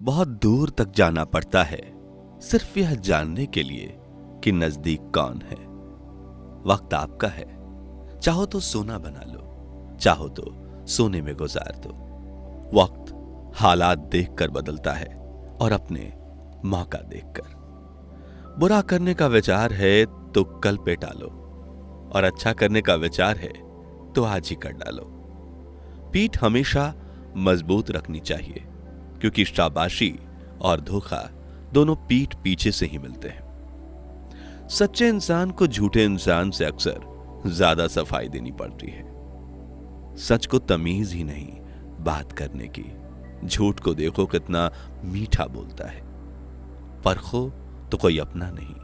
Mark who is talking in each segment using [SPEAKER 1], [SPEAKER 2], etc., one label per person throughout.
[SPEAKER 1] बहुत दूर तक जाना पड़ता है सिर्फ यह जानने के लिए कि नजदीक कौन है। वक्त आपका है, चाहो तो सोना बना लो, चाहो तो सोने में गुजार दो। वक्त हालात देखकर बदलता है और अपने मौका देखकर। बुरा करने का विचार है तो कल पे टालो, और अच्छा करने का विचार है तो आज ही कर डालो। पीठ हमेशा मजबूत रखनी चाहिए, क्योंकि शाबाशी और धोखा दोनों पीठ पीछे से ही मिलते हैं। सच्चे इंसान को झूठे इंसान से अक्सर ज्यादा सफाई देनी पड़ती है। सच को तमीज ही नहीं बात करने की। झूठ को देखो कितना मीठा बोलता है। परखो तो कोई अपना नहीं,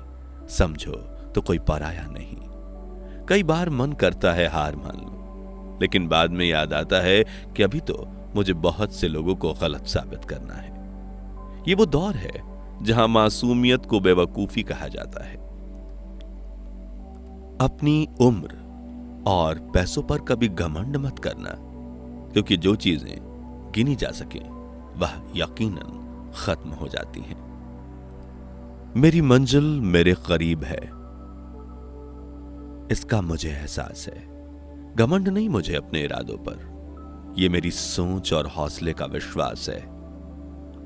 [SPEAKER 1] समझो तो कोई पराया नहीं। कई बार मन करता है हार मान लो, लेकिन बाद में याद आता है कि अभी तो मुझे बहुत से लोगों को गलत साबित करना है। ये वो दौर है जहां मासूमियत को बेवकूफी कहा जाता है। अपनी उम्र और पैसों पर कभी घमंड मत करना, क्योंकि जो चीजें गिनी जा सके वह यकीनन खत्म हो जाती हैं। मेरी मंजिल मेरे करीब है, इसका मुझे एहसास है। घमंड नहीं मुझे अपने इरादों पर, यह मेरी सोच और हौसले का विश्वास है।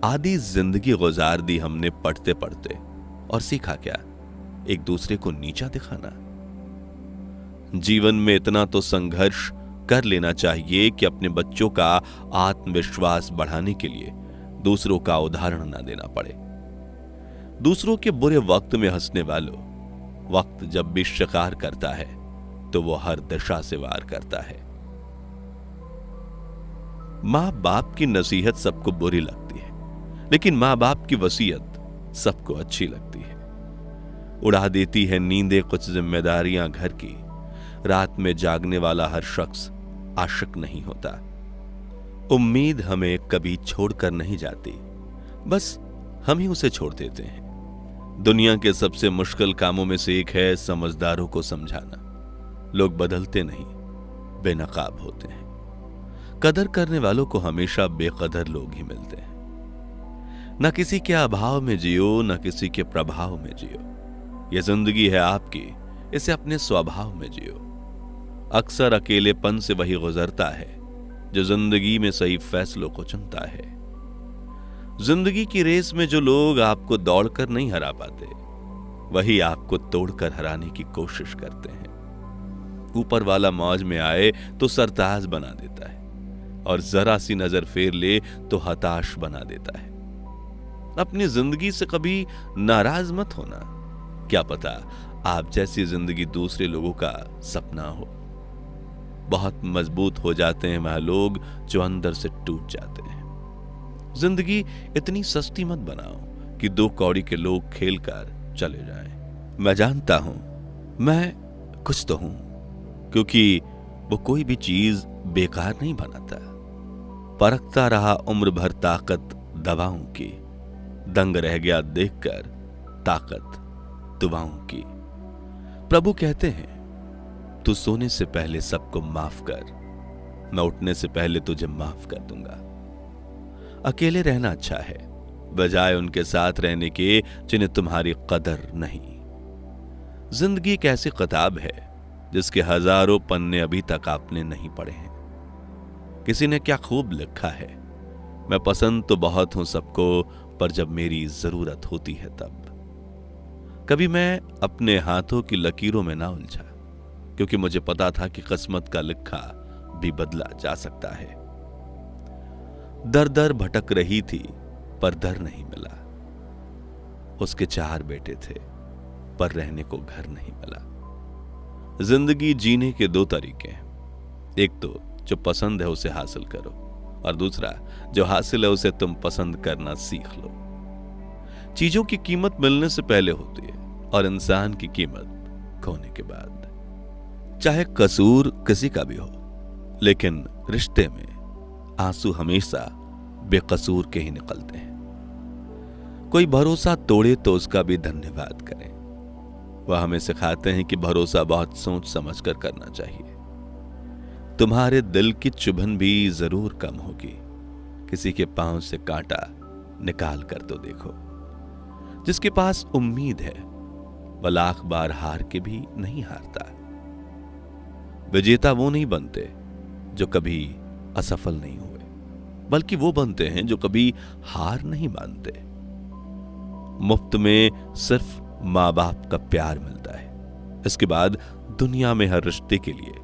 [SPEAKER 1] आधी जिंदगी गुजार दी हमने पढ़ते पढ़ते, और सीखा क्या? एक दूसरे को नीचा दिखाना। जीवन में इतना तो संघर्ष कर लेना चाहिए कि अपने बच्चों का आत्मविश्वास बढ़ाने के लिए दूसरों का उदाहरण ना देना पड़े। दूसरों के बुरे वक्त में हंसने वालों, वक्त जब भी शिकार करता है तो वो हर दिशा से वार करता है। मां बाप की नसीहत सबको बुरी लगती है, लेकिन मां बाप की वसीयत सबको अच्छी लगती है। उड़ा देती है नींदें कुछ जिम्मेदारियां घर की। रात में जागने वाला हर शख्स आशिक नहीं होता। उम्मीद हमें कभी छोड़कर नहीं जाती, बस हम ही उसे छोड़ देते हैं। दुनिया के सबसे मुश्किल कामों में से एक है समझदारों को समझाना। लोग बदलते नहीं, बेनकाब होते हैं। कदर करने वालों को हमेशा बेकदर लोग ही मिलते हैं। न किसी के अभाव में जियो, न किसी के प्रभाव में जियो। यह जिंदगी है आपकी, इसे अपने स्वभाव में जियो। अक्सर अकेलेपन से वही गुजरता है जो जिंदगी में सही फैसलों को चुनता है। जिंदगी की रेस में जो लोग आपको दौड़कर नहीं हरा पाते, वही आपको तोड़कर हराने की कोशिश करते हैं। ऊपर वाला मौज में आए तो सरताज बना देता है, और जरा सी नजर फेर ले तो हताश बना देता है। अपनी जिंदगी से कभी नाराज मत होना। क्या पता आप जैसी जिंदगी दूसरे लोगों का सपना हो। बहुत मजबूत हो जाते हैं वह लोग जो अंदर से टूट जाते हैं। जिंदगी इतनी सस्ती मत बनाओ कि 2 कौड़ी के लोग खेलकर चले जाएं। मैं जानता हूं मैं कुछ तो हूं, क्योंकि वो कोई भी चीज बेकार नहीं बनाता। परखता रहा उम्र भर ताकत दवाओं की, दंग रह गया देखकर ताकत दुआओं की। प्रभु कहते हैं, तू सोने से पहले सबको माफ कर, मैं उठने से पहले तुझे माफ कर दूंगा। अकेले रहना अच्छा है, बजाय उनके साथ रहने के जिन्हें तुम्हारी कदर नहीं। जिंदगी एक ऐसी किताब है जिसके हजारों पन्ने अभी तक आपने नहीं पढ़े हैं। किसी ने क्या खूब लिखा है, मैं पसंद तो बहुत हूं सबको, पर जब मेरी जरूरत होती है तब। कभी मैं अपने हाथों की लकीरों में ना उलझा, क्योंकि मुझे पता था कि किस्मत का लिखा भी बदला जा सकता है। दर दर भटक रही थी पर दर नहीं मिला। उसके 4 बेटे थे पर रहने को घर नहीं मिला। जिंदगी जीने के 2 तरीके हैं। एक तो जो पसंद है उसे हासिल करो, और दूसरा जो हासिल है उसे तुम पसंद करना सीख लो। चीजों की कीमत मिलने से पहले होती है, और इंसान की कीमत खोने के बाद। चाहे कसूर किसी का भी हो, लेकिन रिश्ते में आंसू हमेशा बेकसूर के ही निकलते हैं। कोई भरोसा तोड़े तो उसका भी धन्यवाद करें। वह हमें सिखाते हैं कि भरोसा बहुत सोच समझ कर करना चाहिए। तुम्हारे दिल की चुभन भी जरूर कम होगी, किसी के पांव से कांटा निकाल कर तो देखो। जिसके पास उम्मीद है वह लाख बार हार के भी नहीं हारता। विजेता वो नहीं बनते जो कभी असफल नहीं हुए, बल्कि वो बनते हैं जो कभी हार नहीं मानते। मुफ्त में सिर्फ माँ बाप का प्यार मिलता है, इसके बाद दुनिया में हर रिश्ते के लिए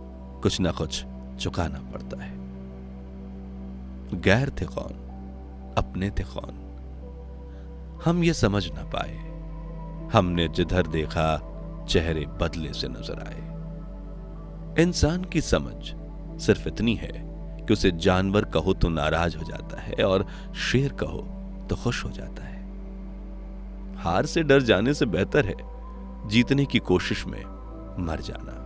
[SPEAKER 1] कुछ ना कुछ चुकाना पड़ता है। गैर थे कौन, अपने थे कौन, हम ये समझ ना पाए। हमने जिधर देखा चेहरे बदले से नजर आए। इंसान की समझ सिर्फ इतनी है कि उसे जानवर कहो तो नाराज हो जाता है और शेर कहो तो खुश हो जाता है। हार से डर जाने से बेहतर है जीतने की कोशिश में मर जाना।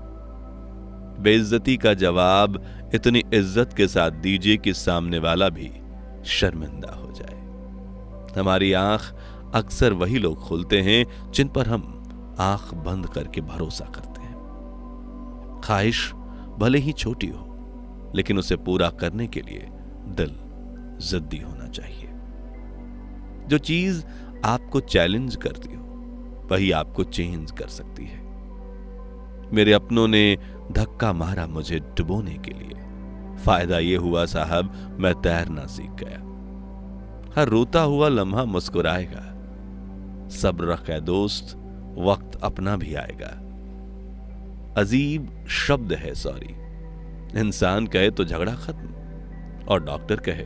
[SPEAKER 1] बेइज्जती का जवाब इतनी इज्जत के साथ दीजिए कि सामने वाला भी शर्मिंदा हो जाए। हमारी आंख अक्सर वही लोग खोलते हैं जिन पर हम आंख बंद करके भरोसा करते हैं। ख्वाहिश भले ही छोटी हो, लेकिन उसे पूरा करने के लिए दिल जिद्दी होना चाहिए। जो चीज आपको चैलेंज करती हो वही आपको चेंज कर सकती है। मेरे अपनों ने धक्का मारा मुझे डुबोने के लिए, फायदा यह हुआ साहब मैं तैरना सीख गया। हर रोता हुआ लम्हा मुस्कुराएगा, सब्र रखे दोस्त, वक्त अपना भी आएगा। अजीब शब्द है सॉरी। इंसान कहे तो झगड़ा खत्म और डॉक्टर कहे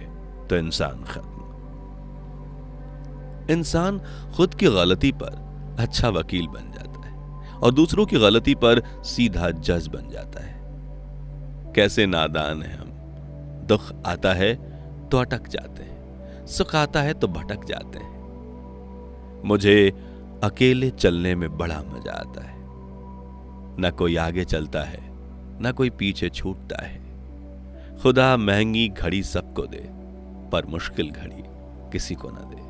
[SPEAKER 1] तो इंसान खत्म। इंसान खुद की गलती पर अच्छा वकील बन जाता है और दूसरों की गलती पर सीधा जज बन जाता है। कैसे नादान है हम। दुख आता है तो अटक जाते हैं, सुख आता है तो भटक जाते हैं। मुझे अकेले चलने में बड़ा मजा आता है। न कोई आगे चलता है, न कोई पीछे छूटता है। खुदा महंगी घड़ी सबको दे, पर मुश्किल घड़ी किसी को ना दे।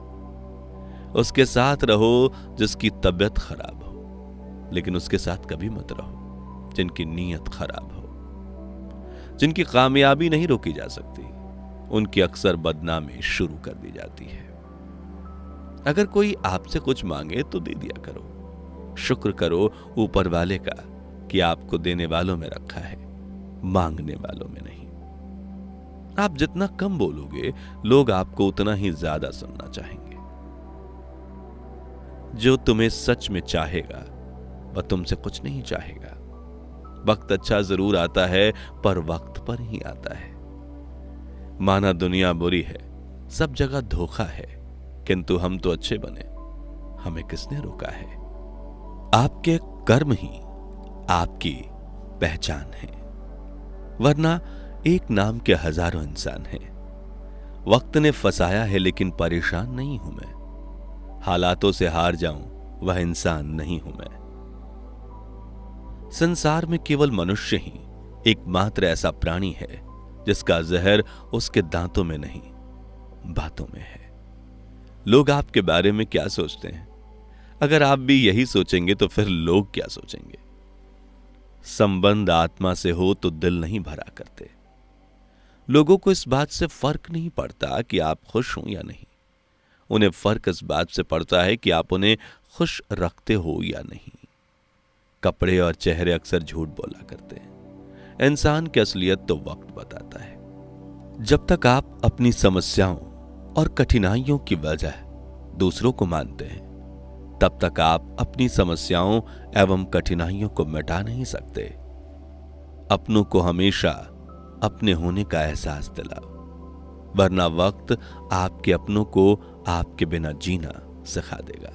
[SPEAKER 1] उसके साथ रहो जिसकी तबीयत खराब हो, लेकिन उसके साथ कभी मत रहो जिनकी नीयत खराब हो। जिनकी कामयाबी नहीं रोकी जा सकती, उनकी अक्सर बदनामी शुरू कर दी जाती है। अगर कोई आपसे कुछ मांगे तो दे दिया करो। शुक्र करो ऊपर वाले का कि आपको देने वालों में रखा है, मांगने वालों में नहीं। आप जितना कम बोलोगे, लोग आपको उतना ही ज्यादा सुनना चाहेंगे। जो तुम्हें सच में चाहेगा वह तुमसे कुछ नहीं चाहेगा। वक्त अच्छा जरूर आता है, पर वक्त पर ही आता है। माना दुनिया बुरी है, सब जगह धोखा है, किंतु हम तो अच्छे बने, हमें किसने रोका है। आपके कर्म ही आपकी पहचान है, वरना एक नाम के हजारों इंसान हैं। वक्त ने फंसाया है लेकिन परेशान नहीं हूं मैं। हालातों से हार जाऊं वह इंसान नहीं हूं मैं। संसार में केवल मनुष्य ही एकमात्र ऐसा प्राणी है जिसका जहर उसके दांतों में नहीं, बातों में है। लोग आपके बारे में क्या सोचते हैं, अगर आप भी यही सोचेंगे तो फिर लोग क्या सोचेंगे। संबंध आत्मा से हो तो दिल नहीं भरा करते। लोगों को इस बात से फर्क नहीं पड़ता कि आप खुश हो या नहीं। उन्हें फर्क इस बात से पड़ता है कि आप उन्हें खुश रखते हो या नहीं। कपड़े और चेहरे अक्सर झूठ बोला करते हैं। इंसान की असलियत तो वक्त बताता है। जब तक आप अपनी समस्याओं और कठिनाइयों की वजह दूसरों को मानते हैं, तब तक आप अपनी समस्याओं एवं कठिनाइयों को मिटा नहीं सकते। अपनों को हमेशा अपने होने का एहसास दिलाओ, वरना वक्त आपके अपनों को आपके बिना जीना सिखा देगा।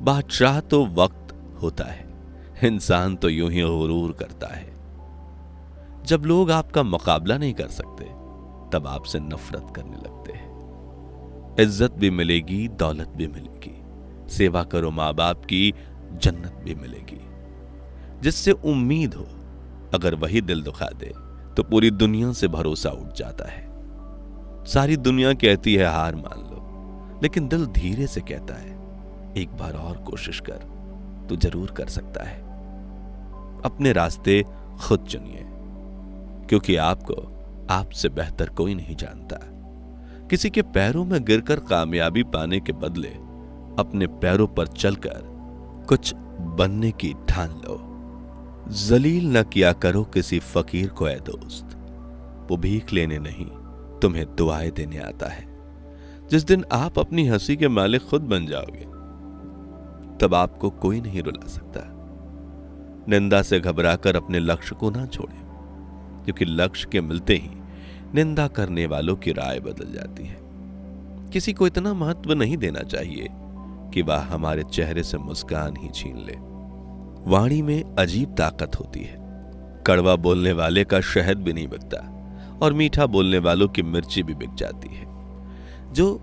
[SPEAKER 1] बादशाह तो वक्त होता है, इंसान तो यूं ही गुरूर करता है। जब लोग आपका मुकाबला नहीं कर सकते, तब आपसे नफरत करने लगते हैं। इज्जत भी मिलेगी, दौलत भी मिलेगी। सेवा करो माँ बाप की, जन्नत भी मिलेगी। जिससे उम्मीद हो, अगर वही दिल दुखा दे तो पूरी दुनिया से भरोसा उठ जाता है। सारी दुनिया कहती है हार मान लो, लेकिन दिल धीरे से कहता है एक बार और कोशिश कर, तू जरूर कर सकता है। अपने रास्ते खुद चुनिए, क्योंकि आपको आपसे बेहतर कोई नहीं जानता। किसी के पैरों में गिरकर कामयाबी पाने के बदले अपने पैरों पर चलकर कुछ बनने की ठान लो। जलील न किया करो किसी फकीर को ऐ दोस्त, वो भीख लेने नहीं तुम्हें दुआएं देने आता है। जिस दिन आप अपनी हंसी के मालिक खुद बन जाओगे तब आपको कोई नहीं रुला सकता। निंदा से घबराकर अपने लक्ष्य को ना छोड़ें, क्योंकि लक्ष्य के मिलते ही निंदा करने वालों की राय बदल जाती है। किसी को इतना महत्व नहीं देना चाहिए कि वह हमारे चेहरे से मुस्कान ही छीन ले। वाणी में अजीब ताकत होती है। कड़वा बोलने वाले का शहद भी नहीं बिकता और मीठा बोलने वालों की मिर्ची भी बिक जाती है। जो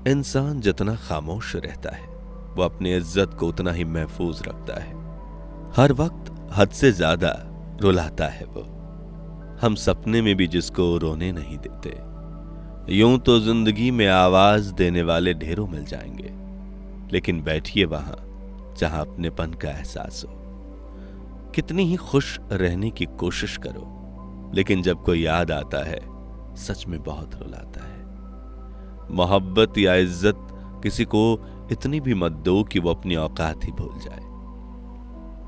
[SPEAKER 1] इंसान जितना खामोश रहता है वो अपनी इज्जत को उतना ही महफूज रखता है। हर वक्त हद से ज्यादा रुलाता है वो। हम सपने में भी जिसको रोने नहीं देते। यूं तो जिंदगी में आवाज देने वाले ढेरों मिल जाएंगे, लेकिन बैठिए वहां जहां अपनेपन का एहसास हो। कितनी ही खुश रहने की कोशिश करो, लेकिन जब कोई याद आता है सच में बहुत रुलाता है। मोहब्बत या इज्जत किसी को इतनी भी मत दो कि वो अपनी औकात ही भूल जाए।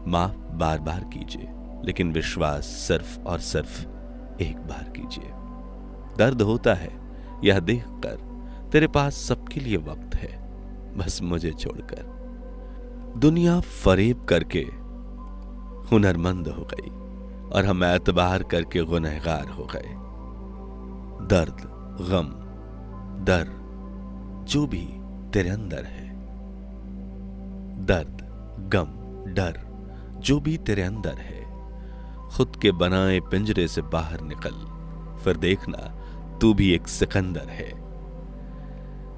[SPEAKER 1] माफ बार बार कीजिए, लेकिन विश्वास सिर्फ और सिर्फ एक बार कीजिए। दर्द होता है यह देखकर तेरे पास सबके लिए वक्त है, बस मुझे छोड़कर। दुनिया फरेब करके हुनरमंद हो गई और हम एतबार करके गुनहगार हो गए। दर्द, गम, डर जो भी तेरे अंदर है, दर्द, गम, डर जो भी तेरे अंदर है, खुद के बनाए पिंजरे से बाहर निकल, फिर देखना तू भी एक सिकंदर है।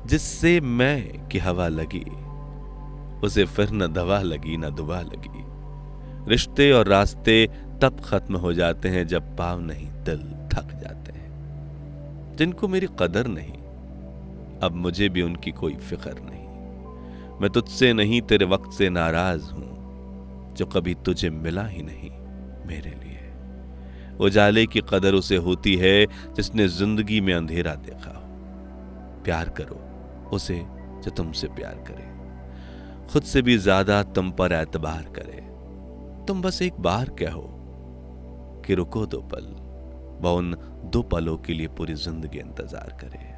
[SPEAKER 1] जिससे मैं की हवा लगी उसे फिर न दवा लगी न दुआ लगी। रिश्ते और रास्ते तब खत्म हो जाते हैं जब पाँव नहीं दिल थक जाते हैं। जिनको मेरी कदर नहीं, अब मुझे भी उनकी कोई फिक्र नहीं। मैं तुझसे नहीं तेरे वक्त से नाराज हूं, जो कभी तुझे मिला ही नहीं मेरे लिए। उजाले की कदर उसे होती है जिसने जिंदगी में अंधेरा देखा हो। प्यार करो उसे जो तुमसे प्यार करे, खुद से भी ज्यादा तुम पर एतबार करे। तुम बस एक बार कहो कि रुको दो पल, वह उन 2 पलों के लिए पूरी जिंदगी इंतजार करे।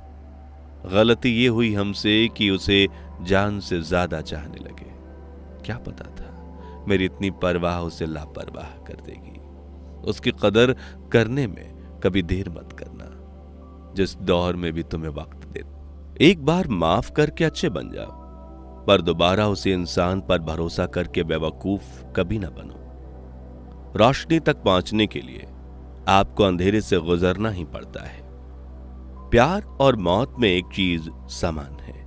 [SPEAKER 1] गलती ये हुई हमसे कि उसे जान से ज्यादा चाहने लगे। क्या पता था मेरी इतनी परवाह उसे लापरवाह कर देगी। उसकी कदर करने में कभी देर मत करना, जिस दौर में भी तुम्हें वक्त दे। एक बार माफ करके अच्छे बन जाओ, पर दोबारा उसी इंसान पर भरोसा करके बेवकूफ कभी ना बनो। रोशनी तक पहुंचने के लिए आपको अंधेरे से गुजरना ही पड़ता है। प्यार और मौत में एक चीज समान है,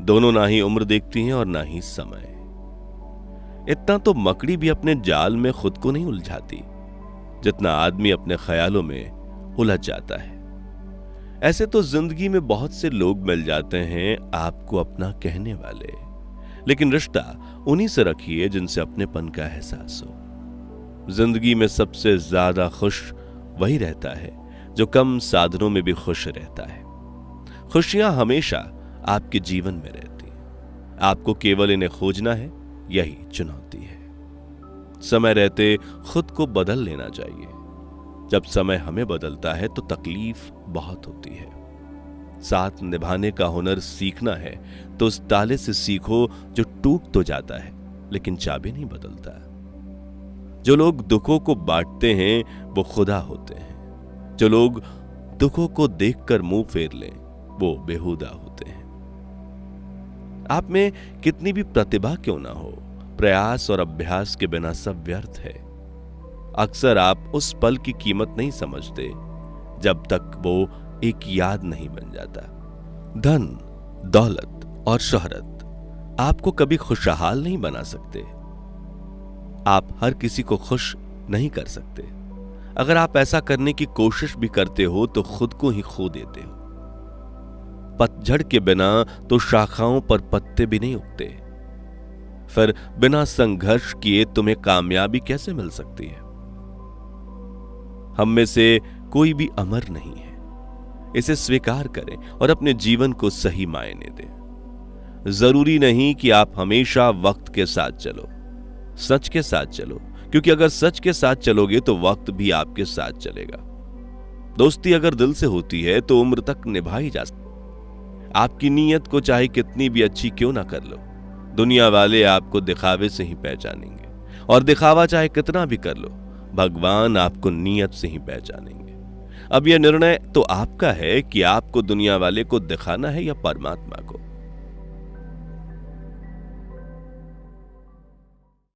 [SPEAKER 1] दोनों ना ही उम्र देखती हैं और ना ही समय। इतना तो मकड़ी भी अपने जाल में खुद को नहीं उलझाती जितना आदमी अपने ख्यालों में उलझ जाता है। ऐसे तो जिंदगी में बहुत से लोग मिल जाते हैं आपको अपना कहने वाले, लेकिन रिश्ता उन्हीं से रखिए जिनसे अपनेपन का एहसास हो। जिंदगी में सबसे ज्यादा खुश वही रहता है जो कम साधनों में भी खुश रहता है। खुशियां हमेशा आपके जीवन में रहती हैं, आपको केवल इन्हें खोजना है, यही चुनौती है। समय रहते खुद को बदल लेना चाहिए। जब समय हमें बदलता है तो तकलीफ बहुत होती है। साथ निभाने का हुनर सीखना है तो उस ताले से सीखो जो टूट तो जाता है लेकिन चाबी नहीं बदलता। जो लोग दुखों को बांटते हैं वो खुदा होते हैं। जो लोग दुखों को देखकर मुंह फेर लें वो बेहुदा होते हैं। आप में कितनी भी प्रतिभा क्यों ना हो, प्रयास और अभ्यास के बिना सब व्यर्थ है। अक्सर आप उस पल की कीमत नहीं समझते जब तक वो एक याद नहीं बन जाता। धन, दौलत और शोहरत आपको कभी खुशहाल नहीं बना सकते। आप हर किसी को खुश नहीं कर सकते। अगर आप ऐसा करने की कोशिश भी करते हो तो खुद को ही खो देते हो। पतझड़ के बिना तो शाखाओं पर पत्ते भी नहीं उगते। फिर बिना संघर्ष किए तुम्हें कामयाबी कैसे मिल सकती है? हम में से कोई भी अमर नहीं है, इसे स्वीकार करें और अपने जीवन को सही मायने दें। जरूरी नहीं कि आप हमेशा वक्त के साथ चलो, सच के साथ चलो, क्योंकि अगर सच के साथ चलोगे तो वक्त भी आपके साथ चलेगा। दोस्ती अगर दिल से होती है तो उम्र तक निभाई जा सकती। आपकी नीयत को चाहे कितनी भी अच्छी क्यों ना कर लो, दुनिया वाले आपको दिखावे से ही पहचानेंगे, और दिखावा चाहे कितना भी कर लो, भगवान आपको नीयत से ही पहचानेंगे। अब यह निर्णय तो आपका है कि आपको दुनिया वाले को दिखाना है या परमात्मा को।